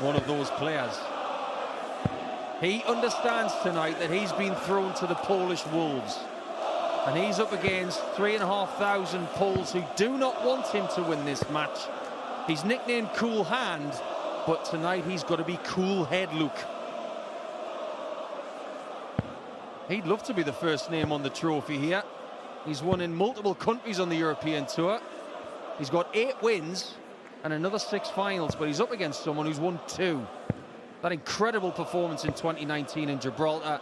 one of those players. He understands tonight that he's been thrown to the Polish wolves. And he's up against 3,500 Poles who do not want him to win this match. He's nicknamed Cool Hand, but tonight he's got to be Cool Head Luke. He'd love to be the first name on the trophy here. He's won in multiple countries on the European Tour. He's got 8 wins and another 6 finals, but he's up against someone who's won 2. That incredible performance in 2019 in Gibraltar,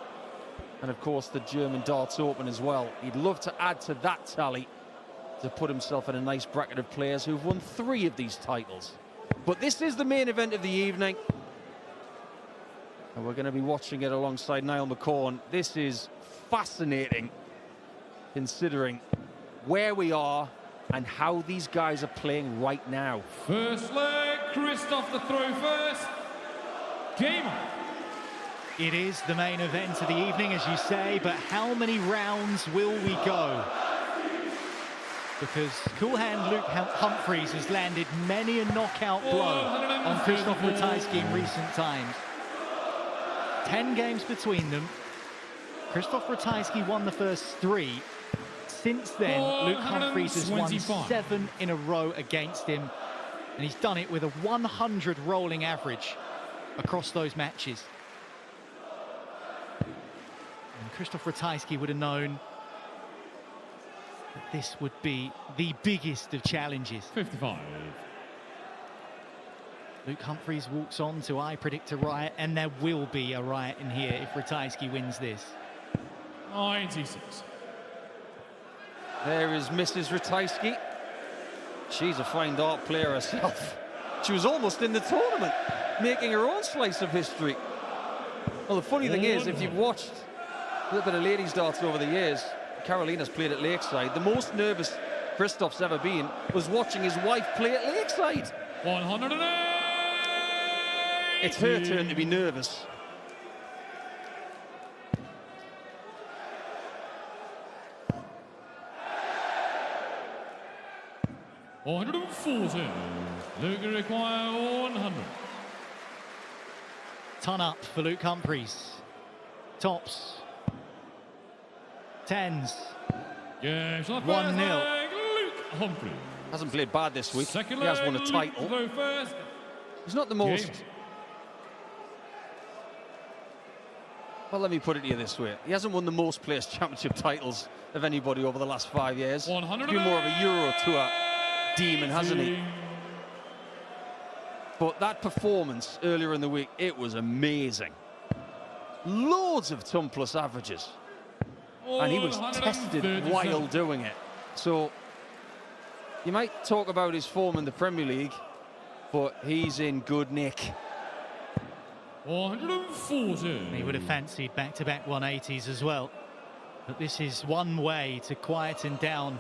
and of course the German Darts Open as well. He'd love to add to that tally to put himself in a nice bracket of players who've won 3 of these titles. But this is the main event of the evening, and we're going to be watching it alongside Niall McCorn. This is fascinating, considering where we are and how these guys are playing right now. First leg, Krzysztof the throw first. Game on. It is the main event of the evening, as you say, but how many rounds will we go? Because Cool Hand Luke Humphries has landed many a knockout blow on Krzysztof Ratajski in recent times. 10 games between them. Krzysztof Ratajski won the first 3. Since then, Luke Humphries has won 7 in a row against him, and he's done it with a 100 rolling average across those matches. And Krzysztof Ratajski would have known that this would be the biggest of challenges. 55. Luke Humphries walks on to, I predict, a riot, and there will be a riot in here if Ratajski wins this. 96. There is Mrs. Ratajski. She's a fine dart player herself. She was almost in the tournament, making her own slice of history. Well, the funny thing is, if you've watched a little bit of ladies darts over the years, Carolina's played at Lakeside. The most nervous Krzysztof's ever been was watching his wife play at Lakeside. 108. It's her turn to be nervous. Luke require 100. Ton up for Luke Humphries. Tops. 10s. Yeah, 1-0. Luke Humphries. Hasn't played bad this week. Second he has won a title. He's not the most... Well, let me put it to you this way. He hasn't won the most Players' Championship titles of anybody over the last 5 years. He's been more of a Euro Tour demon, hasn't he? But that performance earlier in the week, it was amazing. Loads of ton plus averages. And he was tested while doing it. So you might talk about his form in the Premier League, but he's in good nick. 140. He would have fancied back-to-back 180s as well. But this is one way to quieten down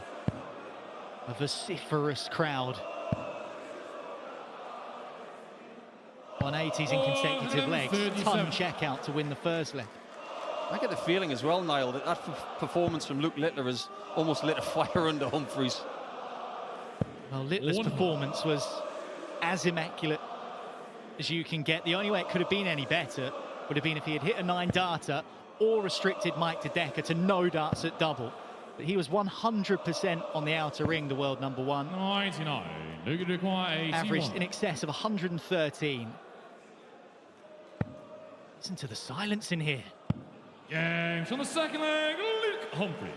a vociferous crowd. 180s in consecutive legs. Ton checkout to win the first leg. I get the feeling as well, Niall, that performance from Luke Littler has almost lit a fire under Humphries. Well, Littler's performance was as immaculate as you can get. The only way it could have been any better would have been if he had hit a 9-darter or restricted Mike de Decker to no darts at double. But he was 100% on the outer ring, the world number 1. 99. Luke require 81. Averaged in excess of 113. Listen to the silence in here. Games on the second leg, Luke Humphries.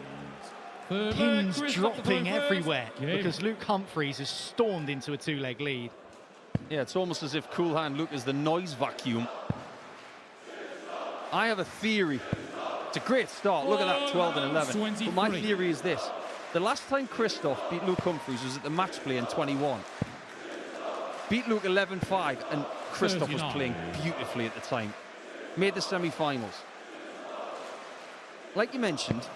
Pins dropping everywhere because Luke Humphries has stormed into a 2-leg lead. Yeah, it's almost as if Cool Hand Luke is the noise vacuum. I have a theory. It's a great start. Look at that, 12 and 11. But my theory is this. The last time Krzysztof beat Luke Humphries was at the match play in 21. Beat Luke 11-5, and Krzysztof was playing beautifully at the time. Made the semi-finals. Like you mentioned,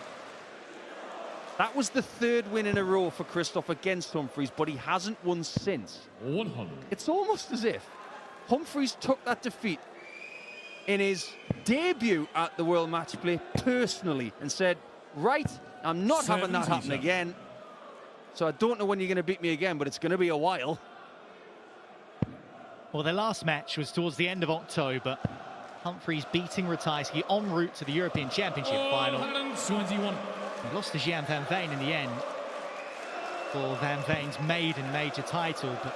that was the 3rd win in a row for Krzysztof against Humphries, but he hasn't won since. 100. It's almost as if Humphries took that defeat in his debut at the World Match Play personally and said, right, I'm not having that happen again. So I don't know when you're going to beat me again, but it's going to be a while. Well, their last match was towards the end of October. Humphries beating Ratajski en route to the European Championship final. 121. He lost to Jan van Veen in the end for Van Veen's maiden major title, but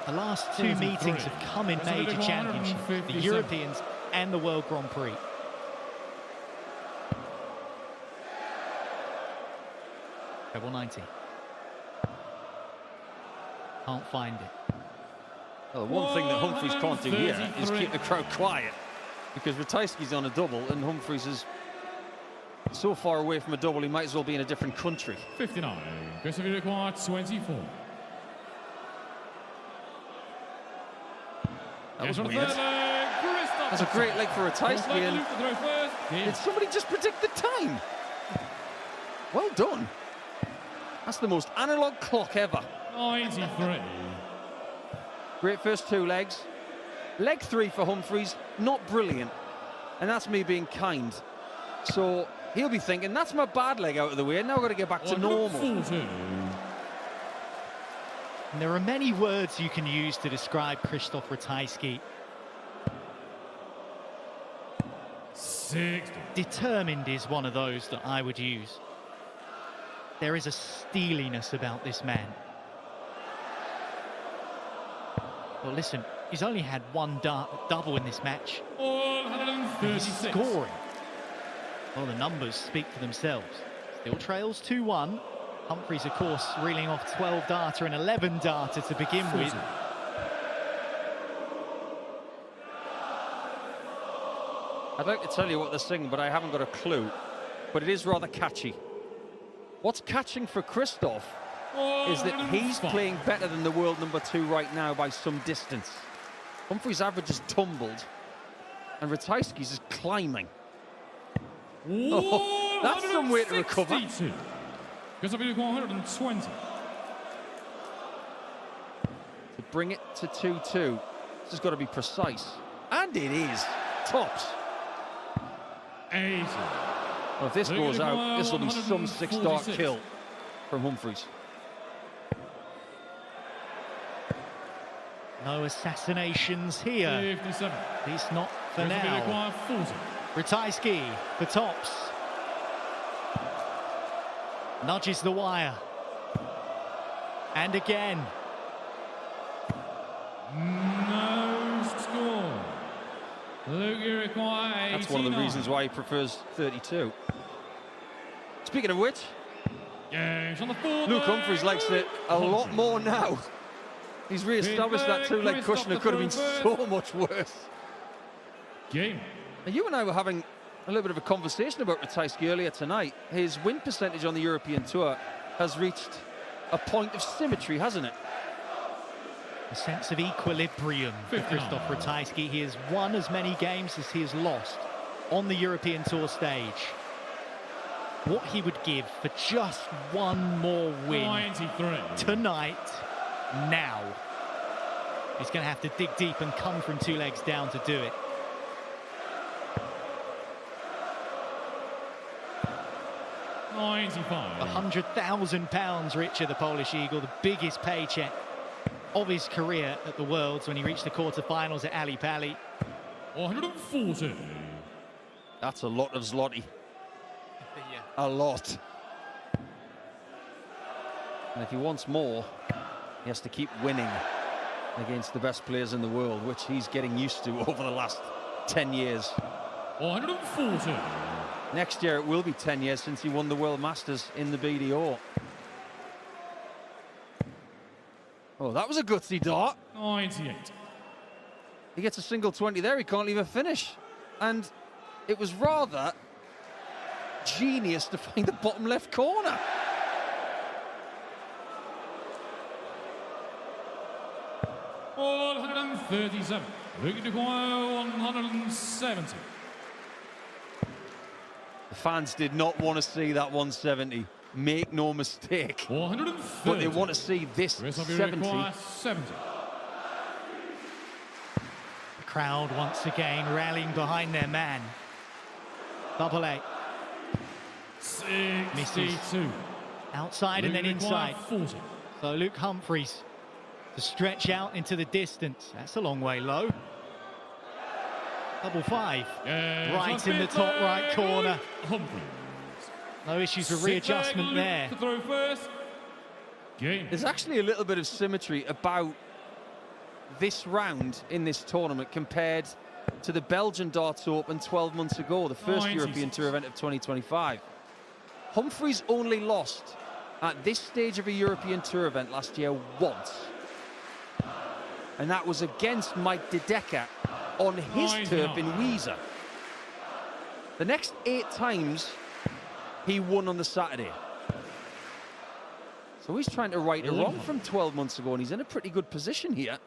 the last two meetings have come in major championships, the Europeans and the World Grand Prix. Treble 90. Can't find it. Well, the one thing that Humphries can't do here is keep the crowd quiet, because Ratajski's on a double and Humphries is so far away from a double he might as well be in a different country. 59. Krzysztof required 24. That was weird. That's a great leg for Ratajski. And did somebody just predict the time? Well done. That's the most analog clock ever. 93. Great first two legs. Leg three for Humphries, not brilliant. And that's me being kind. So he'll be thinking, that's my bad leg out of the way, now I've got to get back to normal. And there are many words you can use to describe Krzysztof Ratajski. 60. Determined is one of those that I would use. There is a steeliness about this man. Well, listen, he's only had one double in this match. 136. He's scoring. Well, the numbers speak for themselves. Still trails 2-1. Humphries, of course, reeling off 12 data and 11 data to begin with. I'd like to tell you what they're singing, but I haven't got a clue. But it is rather catchy. What's catching for Krzysztof is that he's playing better than the world number 2 right now by some distance. Humphries' average has tumbled, and Ratajski's is climbing. Oh, that's some way to recover. Because of 120. To bring it to 2-2. This has got to be precise. And it is. Tops. 80. Well, if this goes out, this will be some 6-dart kill from Humphries. No assassinations here. 57. At least not for now. 40. Ratajski for tops. Nudges the wire. And again. No score. Luke, you require 89. That's one of the reasons why he prefers 32. Speaking of which, Games on the board. Luke Humphries likes it a lot more now. He's re-established that two-leg cushion. It could have been so much worse. Game. Now, you and I were having a little bit of a conversation about Ratajski earlier tonight. His win percentage on the European Tour has reached a point of symmetry, hasn't it? A sense of equilibrium for Krzysztof Ratajski. He has won as many games as he has lost on the European Tour stage. What he would give for just one more win 93. tonight, now. He's going to have to dig deep and come from 2 legs down to do it. £100,000 richer, the Polish Eagle, the biggest paycheck of his career at the Worlds when he reached the quarter-finals at Ali Pali. 140. That's a lot of zloty. A lot. And if he wants more, he has to keep winning against the best players in the world, which he's getting used to over the last 10 years. 140. Next year it will be 10 years since he won the World Masters in the BDO. Oh, that was a gutsy dart. 98. He gets a single 20 there, he can't leave a finish. And it was rather genius to find the bottom left corner. $137. Looking to acquire 170. The fans did not want to see that 170. Make no mistake. 130. But they want to see this 70. 70. The crowd once again rallying behind their man. Double A. 62. Misses. Outside and then inside. 40. So Luke Humphries to stretch out into the distance. That's a long way low. Double five. Right in the top right corner. Humphries. No issues with readjustment there. To throw first. Game. There's actually a little bit of symmetry about this round in this tournament compared to the Belgian Darts Open 12 months ago, the first European Tour event of 2025. Humphries only lost at this stage of a European Tour event last year once. And that was against Mike De Decker on his turf in Weezer. The next 8 times he won on the Saturday. So he's trying to right a wrong from 12 months ago, and he's in a pretty good position here.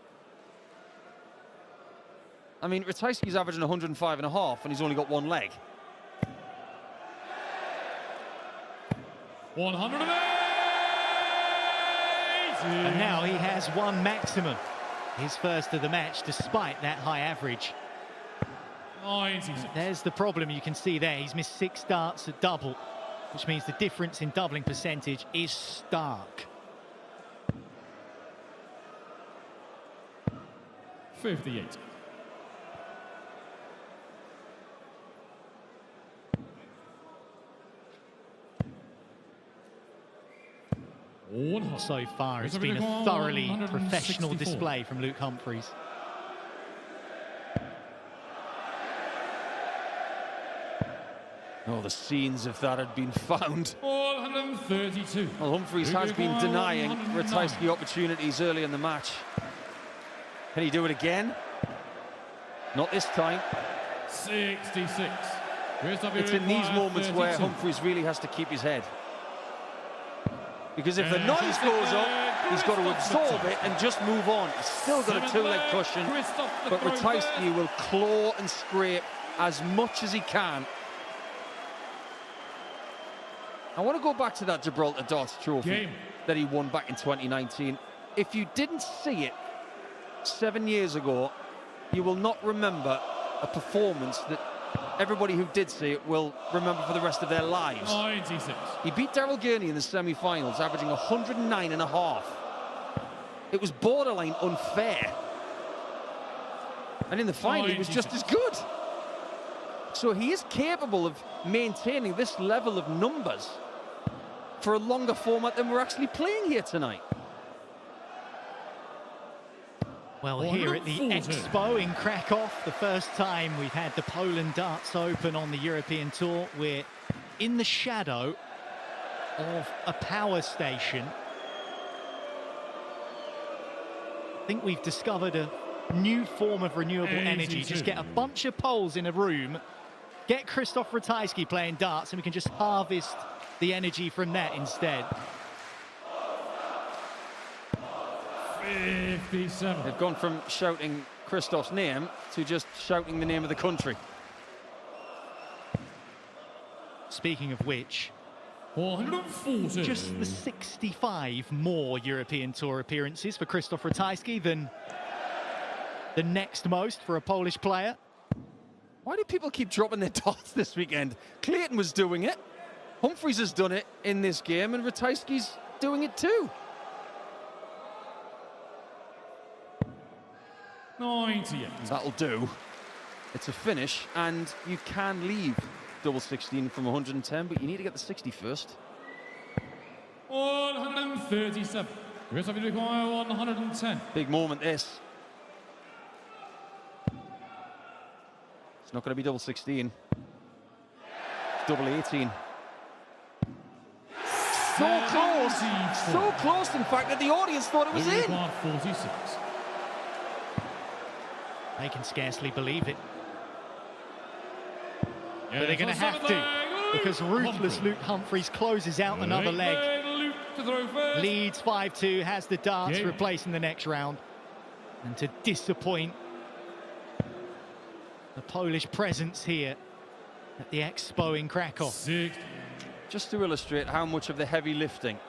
I mean, Ratajski's averaging 105.5, and he's only got one leg. 180. And now he has one maximum. His first of the match, despite that high average. 96. There's the problem you can see there. He's missed 6 darts at double, which means the difference in doubling percentage is stark. 58. So far, it's been a thoroughly professional display from Luke Humphries. Oh, the scenes if that had been found. 132. Well, Humphries has been denying Ratajski opportunities early in the match. Can he do it again? Not this time. 66. It's in these moments where Humphries really has to keep his head. Because if the noise goes up, he's got to absorb it and just move on. He's still got a 2-leg cushion, but Ratajski will claw and scrape as much as he can. I want to go back to that Gibraltar Darts Trophy that he won back in 2019. If you didn't see it 7 years ago, you will not remember a performance that everybody who did see it will remember for the rest of their lives. 96. He beat Daryl Gurney in the semi-finals, averaging 109.5. It was borderline unfair. And in the final, he was just as good. So he is capable of maintaining this level of numbers for a longer format than we're actually playing here tonight. Well, here at the Expo in Krakow, the first time we've had the Poland Darts Open on the European Tour, we're in the shadow of a power station. I think we've discovered a new form of renewable energy. Just get a bunch of poles in a room, get Krzysztof Ratajski playing darts, and we can just harvest the energy from that instead. 57. They've gone from shouting Krzysztof's name to just shouting the name of the country. Speaking of which, 440. just the 65 more European Tour appearances for Krzysztof Ratajski than the next most for a Polish player. Why do people keep dropping their darts this weekend? Clayton was doing it. Humphries has done it in this game, and Ratajski's doing it too. 98. That'll do. It's a finish, and you can leave double 16 from 110, but you need to get the 60 first. 137. The rest of you require 110. Big moment, this. It's not going to be double 16. It's double 18. So close. So close, in fact, that the audience thought it was in. 46. They can scarcely believe it. But they're going to have to, because ruthless Luke Humphries closes out another leg. Leads 5-2, has the darts replacing the next round. And to disappoint the Polish presence here at the Expo in Krakow. Just to illustrate how much of the heavy lifting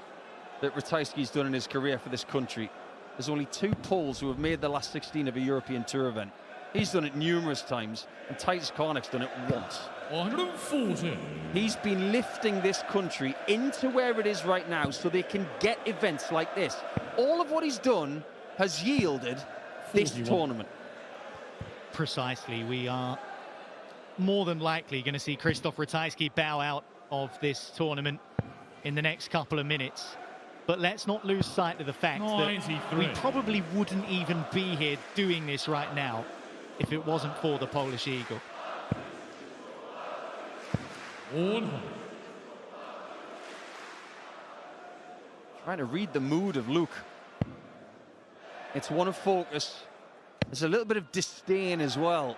that Ratajski's done in his career for this country, there's only 2 Poles who have made the last 16 of a European Tour event. He's done it numerous times, and Titus Karnik's done it once. 140. He's been lifting this country into where it is right now so they can get events like this. All of what he's done has yielded this 41. tournament. Precisely. We are more than likely going to see Krzysztof Ratajski bow out of this tournament in the next couple of minutes. But let's not lose sight of the fact that 93. we probably wouldn't even be here doing this right now if it wasn't for the Polish Eagle. 100. Trying to read the mood of Luke. It's one of focus. There's a little bit of disdain as well.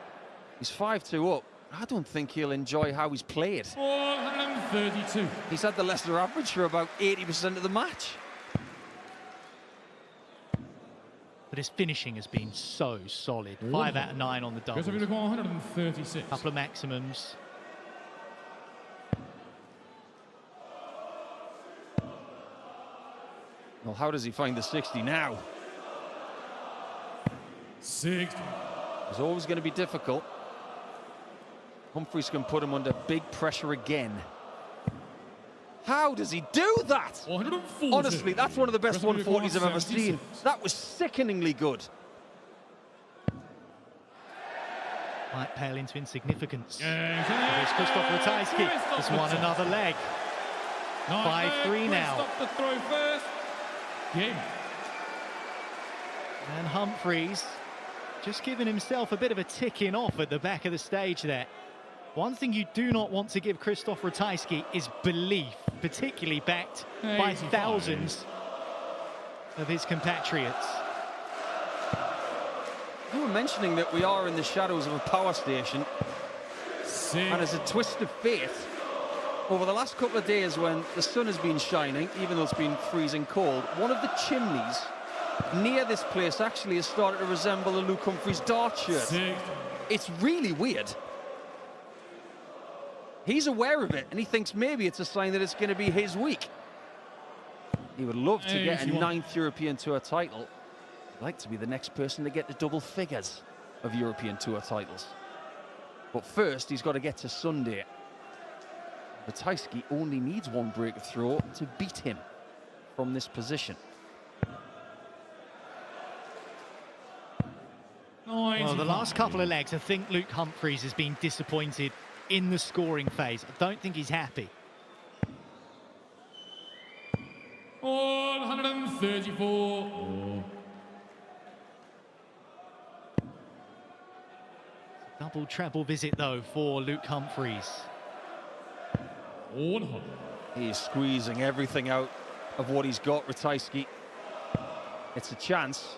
He's 5-2 up. I don't think he'll enjoy how he's played. 132. He's had the lesser average for about 80% of the match. But his finishing has been so solid. 5 out of 9 on the doubles. 136. Couple of maximums. Well, how does he find the 60 now? 60. It's always going to be difficult. Humphries can put him under big pressure again. How does he do that? 140. Honestly, that's one of the best 140s I've ever seen. 76. That was sickeningly good. Might pale into insignificance. Here's Here's Krzysztof Ratajski. Has won another leg. 5-3 now. Krzysztof to throw first. Game. And Humphries just giving himself a bit of a ticking off at the back of the stage there. One thing you do not want to give Krzysztof Ratajski is belief, particularly backed by thousands of his compatriots. You were mentioning that we are in the shadows of a power station, and as a twist of fate, over the last couple of days when the sun has been shining, even though it's been freezing cold, one of the chimneys near this place actually has started to resemble a Luke Humphries dart shirt. It's really weird. He's aware of it, and he thinks maybe it's a sign that it's going to be his week. He would love to get a 9th European Tour title. He'd like to be the next person to get the double figures of European Tour titles. But first, he's got to get to Sunday. Ratajski only needs one break of throw to beat him from this position. Well, the last couple of legs, I think Luke Humphries has been disappointed in the scoring phase. I don't think he's happy. 134. Double treble visit though for Luke Humphries. 100. He's squeezing everything out of what he's got, Ratajski. It's a chance.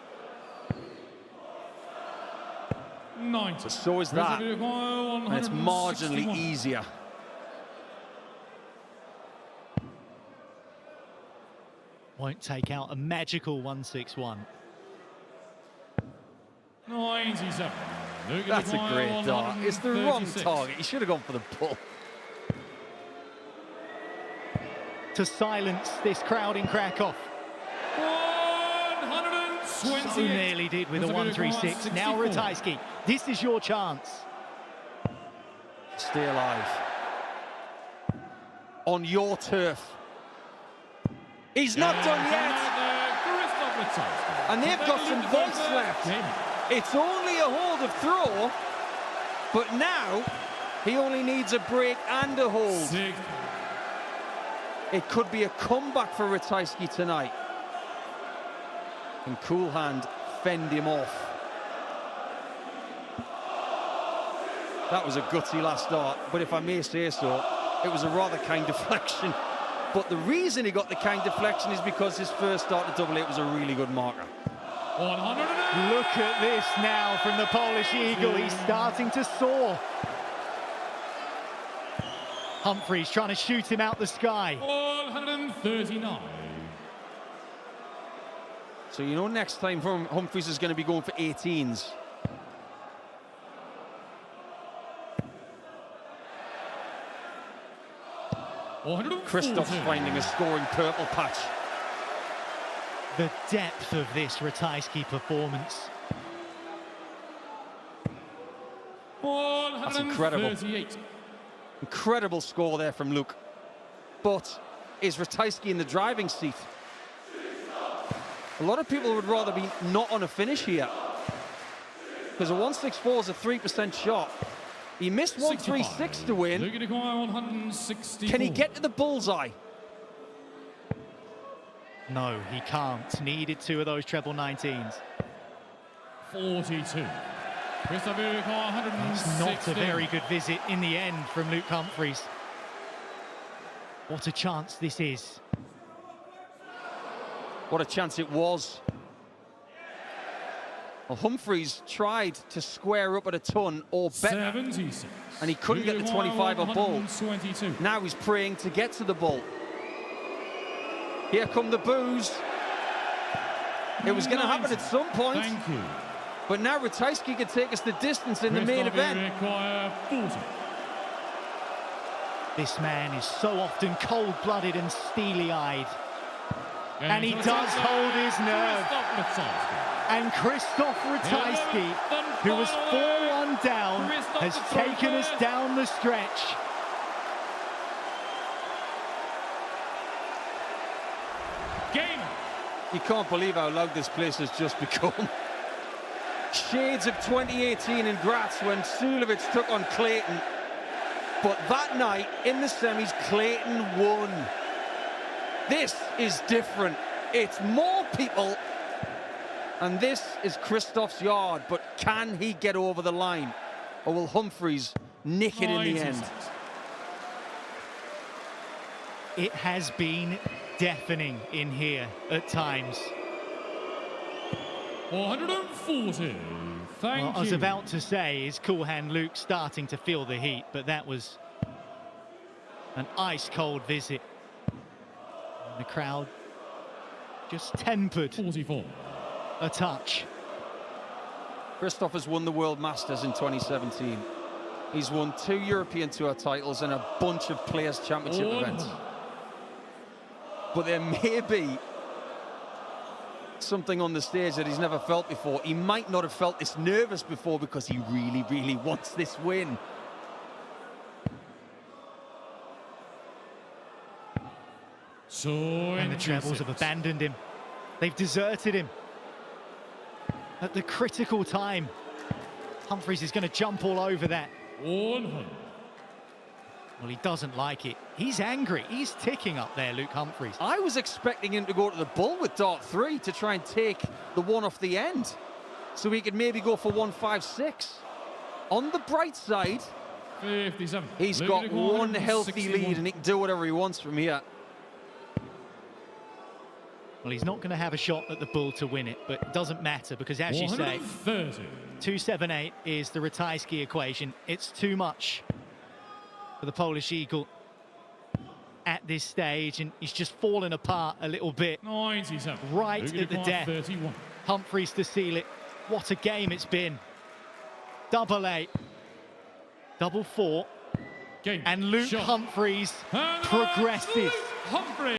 90. But so is that. And it's marginally easier. Won't take out a magical 161. 97. That's a great dart. It's the wrong target. He should have gone for the bull. To silence this crowd in Krakow. 128. So nearly did with a 136. Now Ratajski, this is your chance. Stay alive. On your turf. He's not done yet. And they've got some voice left. It's only a hold of throw, but now he only needs a break and a hold. It could be a comeback for Ratajski tonight. Can Cool Hand fend him off? That was a gutsy last start, but if I may say so, it was a rather kind deflection. But the reason he got the kind deflection is because his first start to double 8 was a really good marker. 100. Look at this now from the Polish Eagle. He's starting to soar. Humphries trying to shoot him out the sky. 139. So you know next time Humphries is going to be going for 18s. Krzysztof's finding a scoring purple patch. The depth of this Ratajski performance. That's incredible. Incredible score there from Luke. But is Ratajski in the driving seat? A lot of people would rather be not on a finish here, because a 164 is a 3% shot. He missed 136 to win. Can he get to the bullseye? No, he can't. Needed 2 of those treble 19s. 42. Krzysztof, It's not a very good visit in the end from Luke Humphries. What a chance this is. What a chance it was. Well, Humphries tried to square up at a ton or better, 76. and he couldn't get the 25 on bull. Now he's praying to get to the bull. Here come the boos. It was going to happen at some point. Thank you. But now Ratajski could take us the distance in the main event. 40. This man is so often cold-blooded and steely-eyed. And he does hold his nerve. And Krzysztof Ratajski, who was 4-1 down, has taken us down the stretch. Game. You can't believe how loud this place has just become. Shades of 2018 in Graz when Sulevic took on Clayton. But that night in the semis, Clayton won. This is different. It's more people. And this is Krzysztof's yard. But can he get over the line? Or will Humphries nick it in the end? It has been deafening in here at times. 440. Thank you. I was about to say, is Cool Hand Luke starting to feel the heat, but that was an ice-cold visit. And the crowd just tempered 44. a touch. Krzysztof has won the World Masters in 2017. He's won 2 European Tour titles and a bunch of Players' Championship events. But there may be something on the stage that he's never felt before. He might not have felt this nervous before because he really, really wants this win. And the trebles have abandoned him. They've deserted him. At the critical time, Humphries is going to jump all over that. 100. Well, he doesn't like it. He's angry. He's ticking up there, Luke Humphries. I was expecting him to go to the bull with dart 3 to try and take the one off the end, so he could maybe go for 156. On the bright side, 57. he's got one healthy lead and he can do whatever he wants from here. Well, he's not going to have a shot at the bull to win it, but it doesn't matter because, as you say, 278 is the Ratajski equation. It's too much for the Polish Eagle at this stage, and he's just fallen apart a little bit. 97. Right at the death. 31. Humphries to seal it. What a game it's been. Double 8, double 4, Game. and Luke Shot. Humphries And progresses. Luke Humphries.